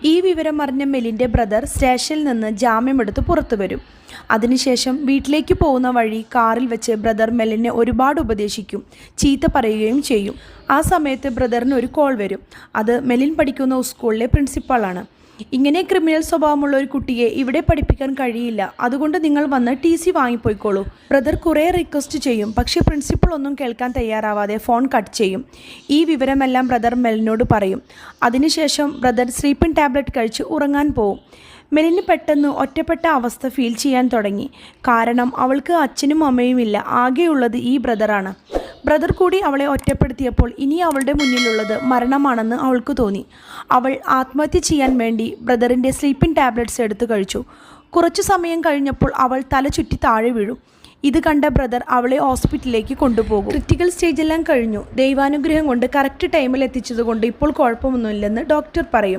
ഈ വിവരം അറിഞ്ഞ മെലിൻ്റെ ബ്രദർ സ്റ്റേഷനിൽ നിന്ന് ജാമ്യമെടുത്ത് പുറത്തു വരും. അതിനുശേഷം വീട്ടിലേക്ക് പോകുന്ന വഴി കാറിൽ വെച്ച് ബ്രദർ മെലിനെ ഒരുപാട് ഉപദേശിക്കും, ചീത്ത പറയുകയും ചെയ്യും. ആ സമയത്ത് ബ്രദറിന് ഒരു കോൾ വരും. അത് മെലിൻ പഠിക്കുന്ന സ്കൂളിലെ പ്രിൻസിപ്പാളാണ്. ഇങ്ങനെ ക്രിമിനൽ സ്വഭാവമുള്ള ഒരു കുട്ടിയെ ഇവിടെ പഠിപ്പിക്കാൻ കഴിയില്ല, അതുകൊണ്ട് നിങ്ങൾ വന്ന് TC വാങ്ങിപ്പോയിക്കോളൂ. ബ്രദർ കുറേ റിക്വസ്റ്റ് ചെയ്യും, പക്ഷേ പ്രിൻസിപ്പൾ ഒന്നും കേൾക്കാൻ തയ്യാറാവാതെ ഫോൺ കട്ട് ചെയ്യും. ഈ വിവരമെല്ലാം ബ്രദർ മെലിനോട് പറയും. അതിനുശേഷം ബ്രദർ സ്ലീപ്പിംഗ് ടാബ്ലറ്റ് കഴിച്ച് ഉറങ്ങാൻ പോവും. മെലിന് പെട്ടെന്ന് ഒറ്റപ്പെട്ട അവസ്ഥ ഫീൽ ചെയ്യാൻ തുടങ്ങി. കാരണം അവൾക്ക് അച്ഛനും അമ്മയുമില്ല, ആകെയുള്ളത് ഈ ബ്രദറാണ്. ബ്രദർ കൂടി അവളെ ഒറ്റപ്പെടുത്തിയപ്പോൾ ഇനി അവളുടെ മുന്നിലുള്ളത് മരണമാണെന്ന് അവൾക്ക് തോന്നി. അവൾ ആത്മഹത്യ ചെയ്യാൻ വേണ്ടി ബ്രദറിൻ്റെ സ്ലീപ്പിംഗ് ടാബ്ലറ്റ്സ് എടുത്തു കഴിച്ചു. കുറച്ചു സമയം കഴിഞ്ഞപ്പോൾ അവൾ തല ചുറ്റി താഴെ വീഴും. ഇത് കണ്ട ബ്രദർ അവളെ ഹോസ്പിറ്റലിലേക്ക് കൊണ്ടുപോകും. ക്രിട്ടിക്കൽ സ്റ്റേജെല്ലാം കഴിഞ്ഞു. ദൈവാനുഗ്രഹം കൊണ്ട് കറക്റ്റ് ടൈമിൽ എത്തിച്ചതുകൊണ്ട് ഇപ്പോൾ കുഴപ്പമൊന്നുമില്ലെന്ന് ഡോക്ടർ പറയും.